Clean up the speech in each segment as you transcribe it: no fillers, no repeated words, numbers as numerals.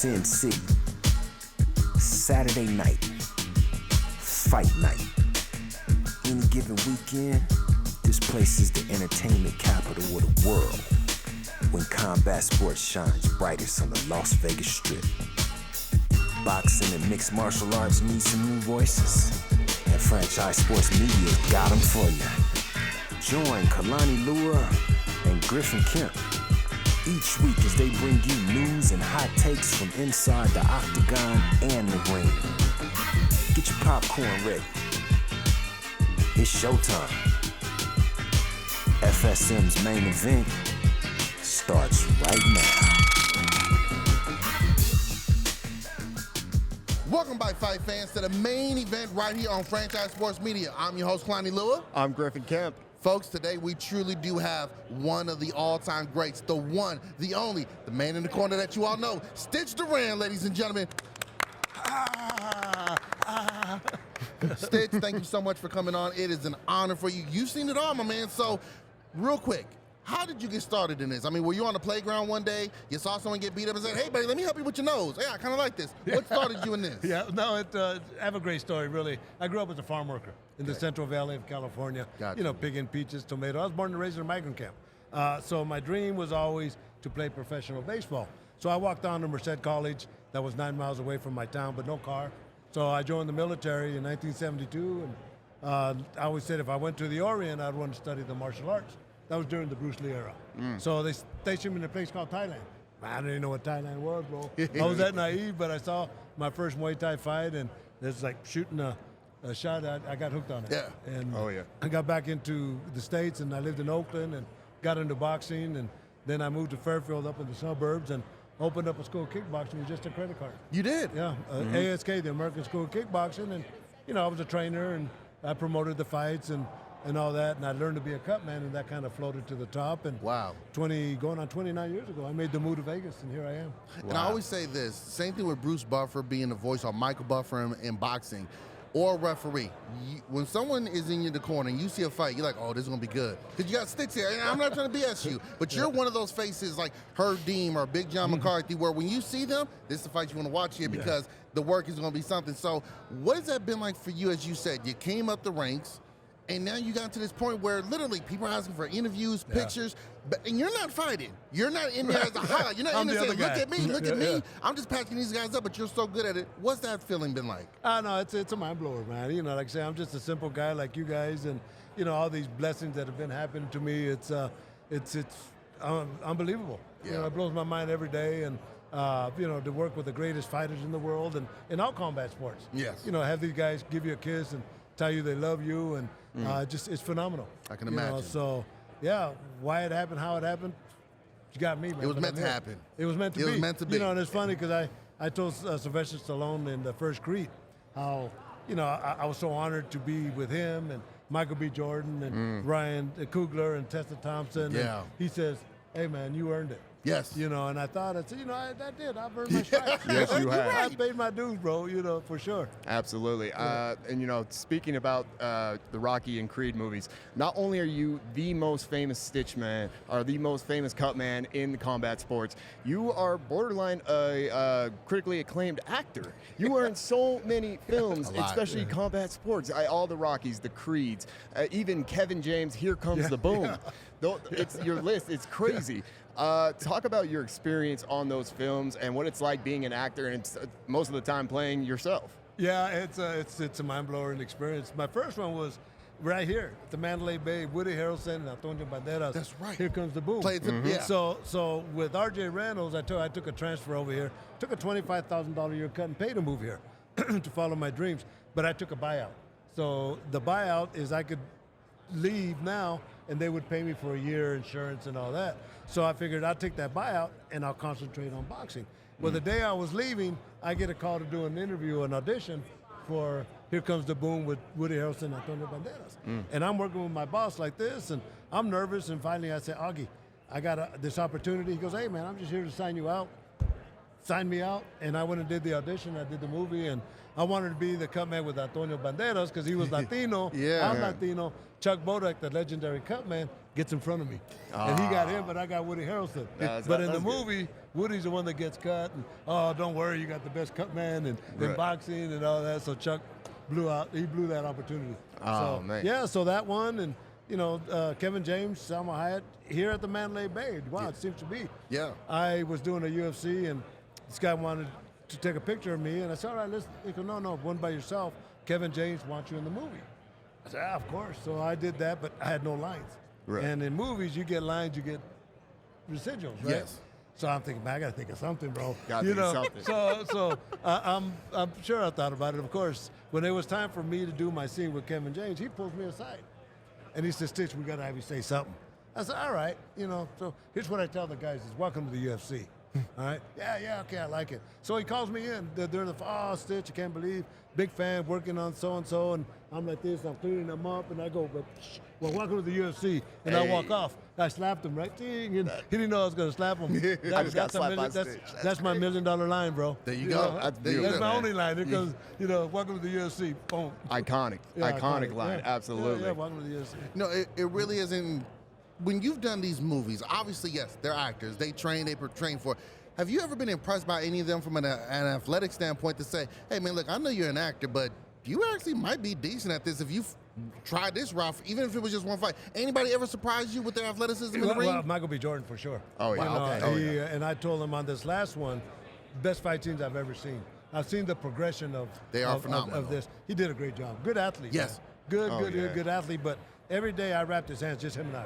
Sin City. Saturday night. Fight night. Any given weekend, this place is the entertainment capital of the world. When combat sports shines brightest on the Las Vegas Strip. Boxing and mixed martial arts need some new voices. And Franchise Sports Media got them for you. Join Kelani and Griff and Kemp each week as they bring you news and hot takes from inside the octagon and the ring. Get your popcorn ready. It's showtime. FSM's main event starts right now. Welcome back, fight fans, to the main event right here on Franchise Sports Media. I'm your host, Kelani Lua. I'm Griff and Kemp. Folks, today we truly do have one of the all-time greats, the one, the only, the man in the corner that you all know, Stitch Duran, ladies and gentlemen. Stitch, thank you so much for coming on. It is an honor for you. You've seen it all, my man. So, real quick, how did you get started in this? I mean, were you on the playground one day, you saw someone get beat up and said, hey, buddy, let me help you with your nose. Hey, I kind of like this. What started you in this? Yeah, no, I have a great story, really. I grew up as a farm worker in the Central Valley of California. Gotcha. You know, picking peaches, tomatoes. I was born and raised in a migrant camp. So my dream was always to play professional baseball. So I walked down to Merced College. That was 9 miles away from my town, but no car. So I joined the military in 1972, and I always said if I went to the Orient, I'd want to study the martial arts. That was during the Bruce Lee era. So they stationed me in a place called Thailand. I didn't even know what Thailand was, bro. I was that naive, but I saw my first Muay Thai fight, and it's like shooting a shot. I got hooked on it. Yeah. And Oh, yeah. I got back into the States, and I lived in Oakland, and got into boxing, and then I moved to Fairfield up in the suburbs, and opened up a school of kickboxing with just a credit card. You did? Yeah, ASK, the American School of Kickboxing, and you know I was a trainer, and I promoted the fights and all that, and I learned to be a cut man, and that kind of floated to the top. And Wow. going on 29 years ago, I made the move to Vegas, and here I am. And I always say this, same thing with Bruce Buffer being the voice, or Michael Buffer in boxing, or a referee. When someone is in the corner and you see a fight, you're like, oh, this is going to be good. Because you got Sticks here, and I'm not trying to BS you, but you're one of those faces like Herb Dean or Big John McCarthy, where when you see them, this is the fight you want to watch here because the work is going to be something. So what has that been like for you? As you said, you came up the ranks, and now you got to this point where literally people are asking for interviews, pictures, and you're not fighting. You're not in there as a highlight. You're not in there saying, look at me, look at me. I'm just patching these guys up, but you're so good at it. What's that feeling been like? No, it's a mind blower, man. You know, like I say, I'm just a simple guy like you guys, and you know all these blessings that have been happening to me. It's unbelievable. Yeah. You know, it blows my mind every day, and you know, to work with the greatest fighters in the world, and in all combat sports. Yes. You know, have these guys give you a kiss and tell you they love you, and just it's phenomenal. I can You know, imagine. so yeah, why it happened, how it happened, you got me, man. It was But meant I'm to here. happen. It was meant to It be. was meant to be. You know, and it's funny because I told Sylvester Stallone in the first Creed how, you know, I was so honored to be with him and Michael B. Jordan and Ryan Coogler and Tessa Thompson. Yeah. And he says, hey, man, you earned it. Yes. You know, and I thought, I said, you know, I did. I've earned my stripes. Yes, you have. I paid my dues, bro, you know, for sure. Absolutely. And, you know, speaking about the Rocky and Creed movies, not only are you the most famous Stitch man, or the most famous cut man in combat sports, you are borderline a critically acclaimed actor. You are in so many films, A lot. especially combat sports. All the Rockies, the Creeds, even Kevin James, Here Comes the Boom. It's your list. It's crazy. Talk about your experience on those films and what it's like being an actor and most of the time playing yourself. Yeah, it's a mind-blowing experience. My first one was right here at the Mandalay Bay, Woody Harrelson and Antonio Banderas. That's right. Here Comes the Boom. Played the, yeah. So with R.J. Reynolds, I took a transfer over here, took a $25,000 a year cut and pay to move here to follow my dreams, but I took a buyout. So the buyout is I could leave now and they would pay me for a year insurance and all that. So I figured I'll take that buyout and I'll concentrate on boxing. Well, the day I was leaving, I get a call to do an interview, an audition for Here Comes the Boom with Woody Harrelson and Antonio Banderas. And I'm working with my boss like this, and I'm nervous, and finally I say, Augie, I got this opportunity. He goes, hey man, I'm just here to sign you out signed me out, and I went and did the audition. I did the movie, and I wanted to be the cut man with Antonio Banderas because he was Latino. I'm Latino. Chuck Bodak, the legendary cut man, gets in front of me. And he got him, but I got Woody Harrelson. But in the movie, Woody's the one that gets cut. And, oh, don't worry, you got the best cut man in boxing and all that. So Chuck blew that opportunity. Man. Yeah, so that one, and Kevin James, Salma Hayek, here at the Mandalay Bay. Wow, it seems to be. Yeah. I was doing a UFC, and this guy wanted to take a picture of me, and I said, all right, let's. He goes, no, one by yourself. Kevin James wants you in the movie. I said, of course. So I did that, but I had no lines. Right. And in movies, you get lines, you get residuals, right? Yes. So I'm thinking, man, I got to think of something, bro. Got to think of something. So I'm sure I thought about it. Of course, when it was time for me to do my scene with Kevin James, he pulls me aside. And he says, Stitch, we got to have you say something. I said, all right, so here's what I tell the guys is, welcome to the UFC. All right? Yeah, okay, I like it. So he calls me in. They're Stitch, I can't believe, big fan, working on so-and-so, and I'm like this, I'm cleaning them up, and I go, well, welcome to the UFC. And I walk off. I slapped him, right? Ding, and he didn't know I was going to slap him. That's my $1 million line, bro. There you go. That's my only line. It goes, welcome to the UFC. Boom. Iconic line, absolutely. Yeah, welcome to the UFC. No, it really isn't. When you've done these movies, obviously, yes, they're actors. They train for it. Have you ever been impressed by any of them from an athletic standpoint to say, hey, man, look, I know you're an actor, but you actually might be decent at this if you've tried this route, even if it was just one fight. Anybody ever surprised you with their athleticism in the ring? Well, Michael B. Jordan, for sure. Oh, yeah. And I told him on this last one, best fight scenes I've ever seen. I've seen the progression of this. He did a great job. Good athlete. Yes. Man. Good athlete, but every day I wrapped his hands, just him and I,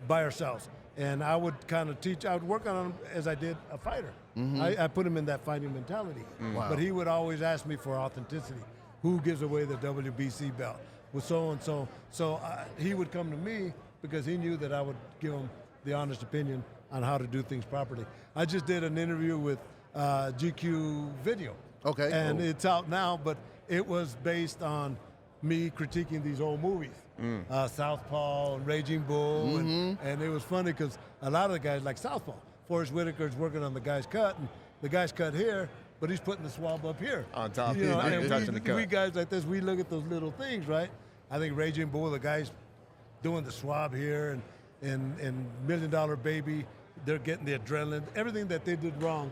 by ourselves. And I would kind of teach, I would work on him as I did a fighter. Mm-hmm. I put him in that fighting mentality. Wow. But he would always ask me for authenticity. Who gives away the WBC belt? With so-and-so. So he would come to me because he knew that I would give him the honest opinion on how to do things properly. I just did an interview with GQ Video. Okay. And it's out now, but it was based on me critiquing these old movies. Southpaw and Raging Bull, and it was funny because a lot of the guys like Southpaw. Forrest Whitaker's working on the guy's cut, and the guy's cut here, but he's putting the swab up here. On top, and we guys like this, we look at those little things, right? I think Raging Bull, the guy's doing the swab here, and $1 Million Baby, they're getting the adrenaline. Everything that they did wrong,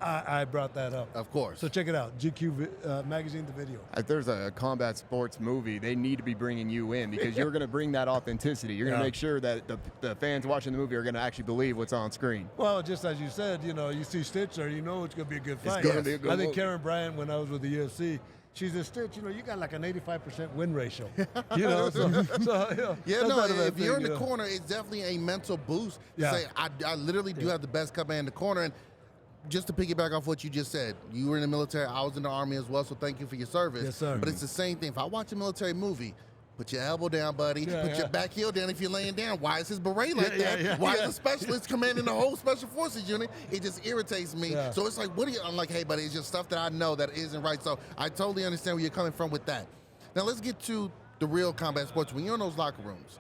I brought that up. Of course. So check it out, GQ Magazine, the video. If there's a combat sports movie, they need to be bringing you in because you're going to bring that authenticity. You're going to make sure that the fans watching the movie are going to actually believe what's on screen. Well, just as you said, you see Stitch there, it's going to be a good fight. It's going to be a good I think movie. Karen Bryant, when I was with the UFC, she said, Stitch, you got like an 85% win ratio. If you're in the corner, it's definitely a mental boost to say, I literally do have the best cut man in the corner. And just to piggyback off what you just said, you were in the military, I was in the Army as well, so thank you for your service. Yes, sir. But it's the same thing. If I watch a military movie, put your elbow down, buddy. Put your back heel down if you're laying down. Why is his beret like that? Why is the specialist commanding the whole Special Forces unit? It just irritates me. Yeah. So it's like, I'm like, hey, buddy, it's just stuff that I know that isn't right. So I totally understand where you're coming from with that. Now let's get to the real combat sports. When you're in those locker rooms,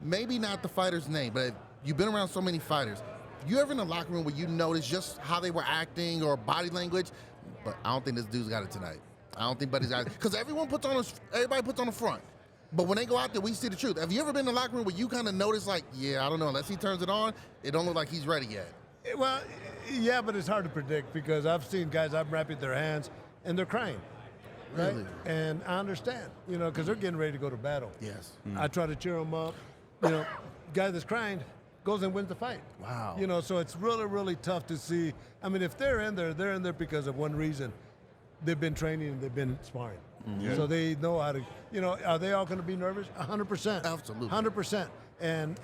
maybe not the fighter's name, but you've been around so many fighters. You ever in the locker room where you notice just how they were acting or body language? But I don't think this dude's got it tonight. I don't think Buddy's got it. Because everybody puts on the front. But when they go out there, we see the truth. Have you ever been in the locker room where you kind of notice, like, I don't know, unless he turns it on, it don't look like he's ready yet? Well, yeah, but it's hard to predict because I've seen guys, I'm wrapping their hands, and they're crying. Right? Really? And I understand, because they're getting ready to go to battle. Yes. I try to cheer them up. Guy that's crying goes and wins the fight. Wow. So it's really, really tough to see. I mean, if they're in there because of one reason. They've been training and they've been sparring. Mm-hmm. So they know how to, are they all going to be nervous? 100%. Absolutely. 100%. And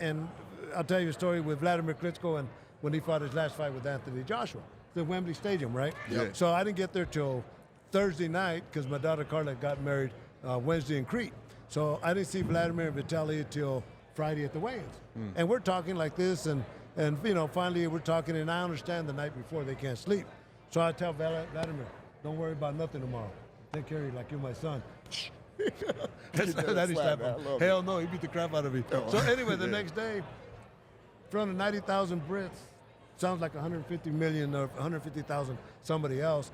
I'll tell you a story with Vladimir Klitschko and when he fought his last fight with Anthony Joshua. The Wembley Stadium, right? Yep. So I didn't get there till Thursday night because my daughter Carla got married Wednesday in Crete. So I didn't see Vladimir and Vitaly till Friday at the weigh-ins. And we're talking like this and finally we're talking and I understand the night before they can't sleep. So I tell Vladimir, don't worry about nothing tomorrow. Take care of you like you're my son. That he slapped him. Hell no, he beat the crap out of me. So anyway, the next day, in front of 90,000 Brits, sounds like 150 million or 150,000 somebody else.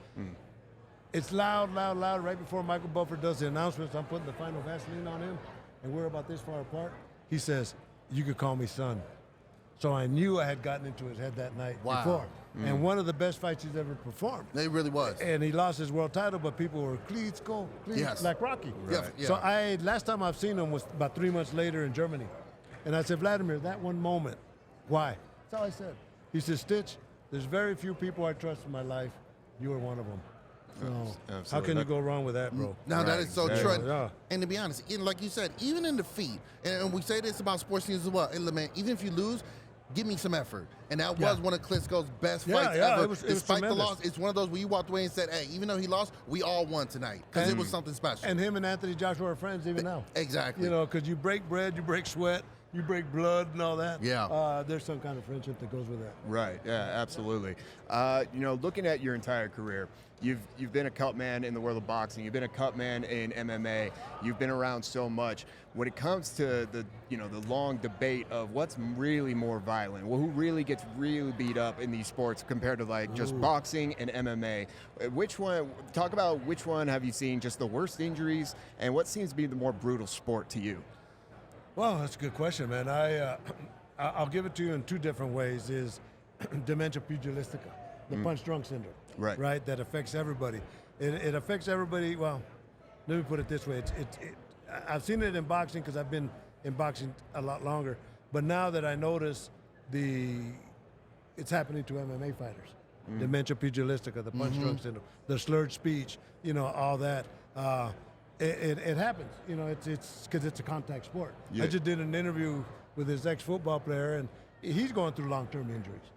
It's loud, loud, loud. Right before Michael Buffer does the announcements, I'm putting the final Vaseline on him, and we're about this far apart. He says, "You could call me son." So I knew I had gotten into his head that night before. And one of the best fights he's ever performed. It really was. And he lost his world title, but people were, "Please go, please," Yes. like Rocky. Right. Yeah. So last time I've seen him was about 3 months later in Germany. And I said, "Vladimir, that one moment, why?" That's all I said. He said, "Stitch, there's very few people I trust in my life. You are one of them." So how can you go wrong with that, bro? No, that is so true. Yeah. And to be honest, like you said, even in defeat, and we say this about sports teams as well, hey, man, even if you lose, give me some effort. And that was one of Klitschko's best fights ever. It was Despite the tremendous. loss, it's one of those where you walked away and said, hey, even though he lost, we all won tonight. Because it was something special. And him and Anthony Joshua are friends even now. Exactly. You know, because you break bread, you break sweat, you break blood and all that. Yeah. There's some kind of friendship that goes with that. Right. Yeah. Absolutely. You know, looking at your entire career, you've been a cut man in the world of boxing. You've been a cut man in MMA. You've been around so much. When it comes to the long debate of what's really more violent, who really gets really beat up in these sports compared to like just boxing and MMA, which one? Talk about which one have you seen just the worst injuries, and what seems to be the more brutal sport to you? Well, that's a good question, man. I'll give it to you in two different ways. Is dementia pugilistica, the punch drunk syndrome, right? That affects everybody. It affects everybody. Well, let me put it this way. I've seen it in boxing because I've been in boxing a lot longer. But now that I notice it's happening to MMA fighters. Dementia pugilistica, the punch drunk syndrome, the slurred speech, all that. It happens. It's because it's a contact sport. Yeah. I just did an interview with his ex-football player, and he's going through long-term injuries.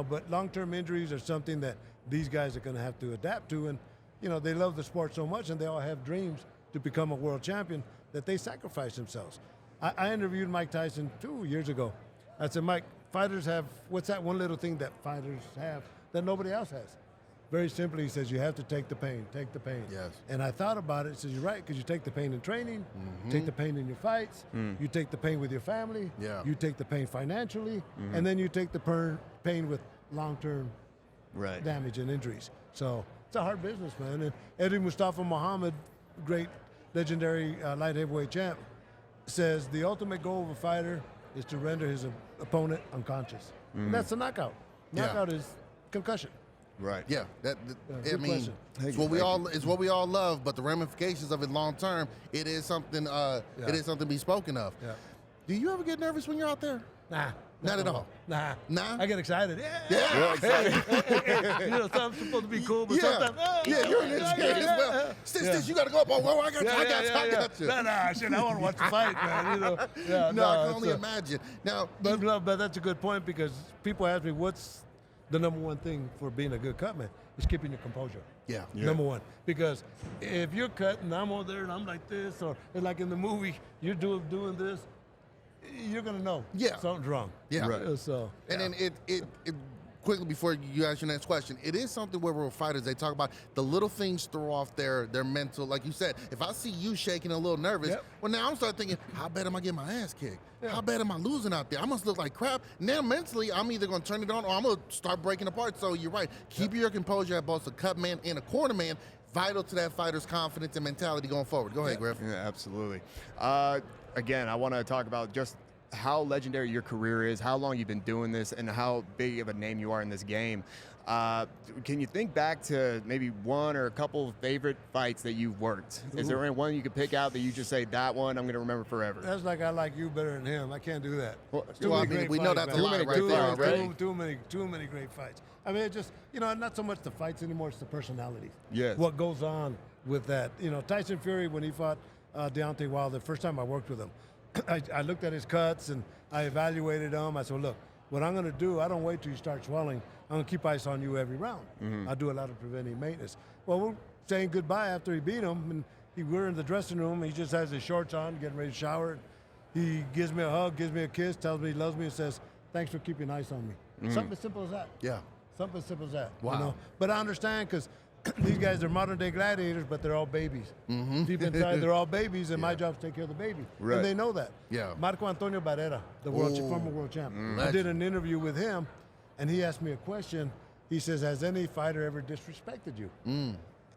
But long-term injuries are something that these guys are going to have to adapt to. And, they love the sport so much, and they all have dreams to become a world champion that they sacrifice themselves. I interviewed Mike Tyson 2 years ago. I said, Mike, fighters have, what's that one little thing that fighters have that nobody else has? Very simply, he says, you have to take the pain, take the pain. Yes. And I thought about it. He says, you're right, because you take the pain in training, take the pain in your fights, you take the pain with your family, you take the pain financially, and then you take the pain with long-term damage and injuries. So it's a hard business, man. And Eddie Mustafa Muhammad, great legendary light heavyweight champ, says the ultimate goal of a fighter is to render his opponent unconscious. And that's a knockout. Knockout is concussion. Right. Yeah, good question. It's what we all love, but the ramifications of it long term, it is something. It is something to be spoken of. Yeah. Do you ever get nervous when you're out there? Nah. Not at all. Nah. Nah? I get excited. Yeah. Something's supposed to be cool, but Yeah. sometimes. You're an engineer as well. Stitch, you got to go up. Oh, I got you. I got you. Nah, shit, I want to watch the fight, man. I can only imagine. Now, but that's a good point, because people ask me, what's the number one thing for being a good cut man? Is keeping your composure. Yeah. Number one. Because if you're cutting, I'm over there and I'm like this, or like in the movie, you're doing this, you're gonna know something's wrong. Yeah. Right. So. And then it quickly before you ask your next question, it is something where we're fighters. They talk about the little things throw off their mental. Like you said, if I see you shaking a little nervous, well, now I'm starting thinking, how bad am I getting my ass kicked? How bad am I losing out there? I must look like crap. Now mentally, I'm either going to turn it on or I'm going to start breaking apart. So you're right. Keep your composure at both a cut man and a corner man. Vital to that fighter's confidence and mentality going forward. Go ahead, Griff. Yeah, absolutely. Again, I want to talk about just how legendary your career is, how long you've been doing this, and how big of a name you are in this game. Can you think back to maybe one or a couple of favorite fights that you've worked? Is there any one you could pick out that you just say, that one I'm going to remember forever? That's like I like you better than him. I can't do that. Well, we know that's a lie right there already. Too many great fights. I mean, it's just, not so much the fights anymore, it's the personalities. Yes. What goes on with that. Tyson Fury, when he fought Deontay Wilder, the first time I worked with him, I looked at his cuts and I evaluated them. I said, look, what I'm going to do, I don't wait till you start swelling. I'm going to keep ice on you every round. I do a lot of preventive maintenance. Well, we're saying goodbye after he beat him, and we're in the dressing room. He just has his shorts on, getting ready to shower. He gives me a hug, gives me a kiss, tells me he loves me, and says, thanks for keeping ice on me. Something as simple as that. Yeah. Something as simple as that. Wow. But I understand, because these guys are modern-day gladiators, but they're all babies. Deep inside, they're all babies, and my job is to take care of the baby. Right. And they know that. Yeah. Marco Antonio Barrera, the former world champ. I Legend. did an interview with him, and he asked me a question. He says, has any fighter ever disrespected you?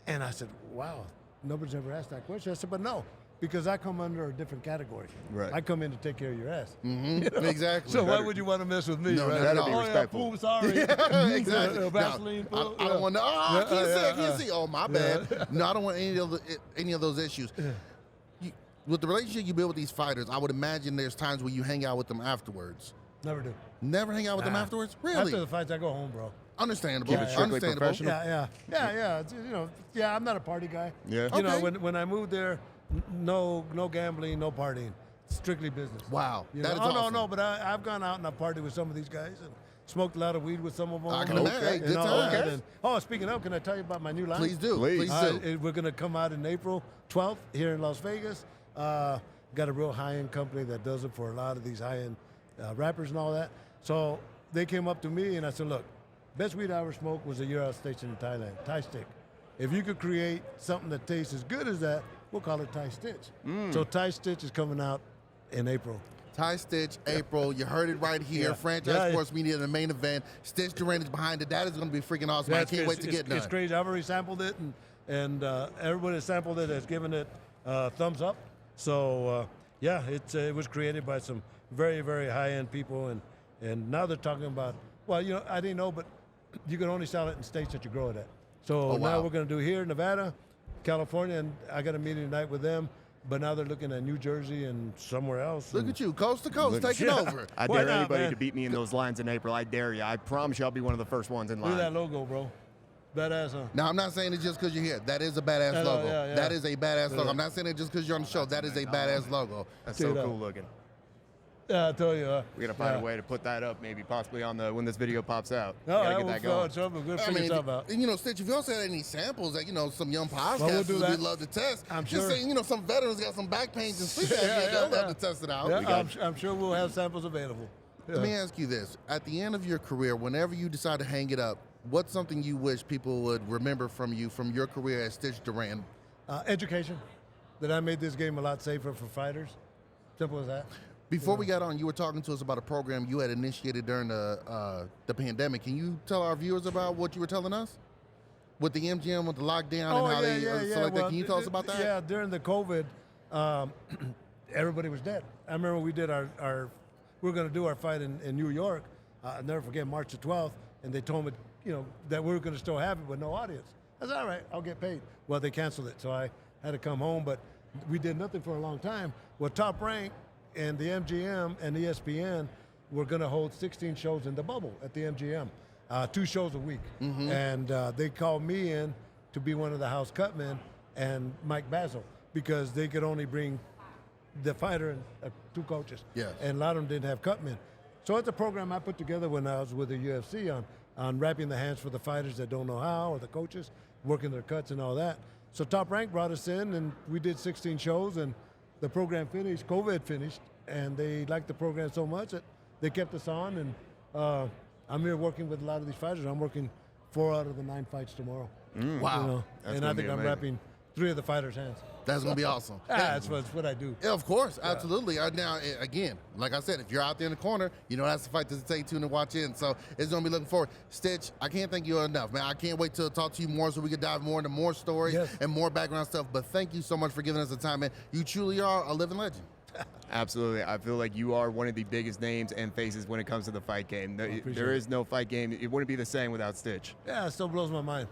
And I said, wow, nobody's ever asked that question. I said, but no, because I come under a different category. Right. I come in to take care of your ass. Exactly. So why would you want to mess with me? No, right? that'd be Oh, respectful. Yeah, fool, sorry. Exactly. Vaseline, No, fool. I don't want to. Oh, I can't see. Oh, my bad. Yeah. No, I don't want any of those issues. With the relationship you build with these fighters, I would imagine there's times where you hang out with them afterwards. Never do. Never hang out with them afterwards? Really? After the fights, I go home, bro. Understandable. Keep it strictly Understandable. professional. Yeah. It's, you know, I'm not a party guy. Yeah. You know, Okay. when I moved there, no gambling, no partying, strictly business. Wow. You That know? is Oh awesome. no, but I've gone out and I've partied with some of these guys and smoked a lot of weed with some of them. I can imagine. Hey, good and all times. that. And, speaking of, can I tell you about my new line? Please do. Please. Please do. We're gonna come out in April 12th here in Las Vegas. Got a real high-end company that does it for a lot of these high-end rappers and all that. So they came up to me and I said, look, best weed I ever smoked was a year I was stationed in Thailand, Thai stick. If you could create something that tastes as good as that, we'll call it Thai Stitch. So Thai Stitch is coming out in April. Thai Stitch, April. You heard it right here. Yeah. Franchise Yeah. Sports Media, the main event. Stitch Duran is behind it. That is going to be freaking awesome. I can't wait to get done. It's crazy. I've already sampled it, and everybody that sampled it has given it thumbs up. So it was created by some very, very high-end people, and now they're talking about. Well, you know, I didn't know, but you can only sell it in states that you grow it at. So Oh, now wow. we're going to do here, Nevada, California, and I got a meeting tonight with them. But now they're looking at New Jersey and somewhere else. Look at you, coast to coast, taking over. I Why dare not, anybody man? to beat me in those lines in April. I dare you. I promise you I'll be one of the first ones in Look line. at that logo, bro. Badass, huh? Now, I'm not saying it just because you're here. That is a badass I know, logo. yeah. That is a badass logo. I'm not saying it just because you're on the show. That is a badass logo. That's Check so it out. cool looking. Yeah, I tell you. We gotta find a way to put that up, maybe possibly on the when this video pops out. No, gotta I get will that throw going. it something. We'll I figure mean, something out. you know, Stitch, if you also had any samples that, you know, some young podcasters we'll do that. would love to test. I'm just sure. saying, you know, some veterans got some back pains and sleep apnea. Yeah, They'll yeah. love to test it out. Yeah, I'm sure we'll have samples available. Let me ask you this. At the end of your career, whenever you decide to hang it up, what's something you wish people would remember from you from your career as Stitch Duran? Education. That I made this game a lot safer for fighters. Simple as that. Before we got on, you were talking to us about a program you had initiated during the pandemic. Can you tell our viewers about what you were telling us? With the MGM, with the lockdown, and how they select that. Can you tell us about that? Yeah, during the COVID, everybody was dead. I remember we did we were going to do our fight in New York. I'll never forget March the 12th, and they told me, you know, that we were going to still have it with no audience. I said, all right, I'll get paid. Well, they canceled it, so I had to come home, but we did nothing for a long time. Well, Top Rank and the MGM and ESPN were going to hold 16 shows in the bubble at the MGM, 2 shows a week. And they called me in to be one of the house cutmen and Mike Basil because they could only bring the fighter and 2 coaches. Yes. And a lot of them didn't have cutmen. So it's a program I put together when I was with the UFC on wrapping the hands for the fighters that don't know how, or the coaches, working their cuts and all that. So Top Rank brought us in, and we did 16 shows, and the program finished, COVID finished, and they liked the program so much that they kept us on, and I'm here working with a lot of these fighters. I'm working 4 out of the 9 fights tomorrow. Wow. You know, That's and I gonna be think I'm amazing. wrapping 3 of the fighters' hands. That's going to be awesome. That's what I do. Yeah, of course, absolutely. Now, again, like I said, if you're out there in the corner, you know that's the fight to stay tuned and watch in. So it's going to be looking forward. Stitch, I can't thank you enough, man. I can't wait to talk to you more so we can dive more into more stories and more background stuff. But thank you so much for giving us the time, man. You truly are a living legend. Absolutely. I feel like you are one of the biggest names and faces when it comes to the fight game. There is no fight game. It wouldn't be the same without Stitch. Yeah, it still blows my mind.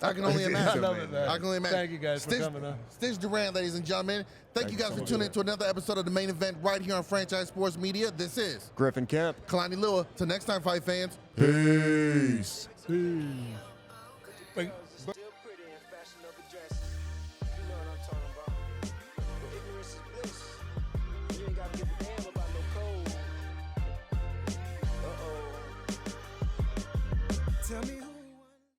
I can only I imagine. love it, man. I can only imagine. Thank you guys for coming on. Stitch Duran, ladies and gentlemen. Thank you guys for tuning in to another episode of the main event right here on Franchise Sports Media. This is Griff and Kemp. Kelani Lua. Till next time, fight fans. Peace. Wait, Still pretty in fashionable dresses. You know what I'm talking about. But ignorance is bliss. You ain't gotta give a damn about no code. Uh-oh. Tell me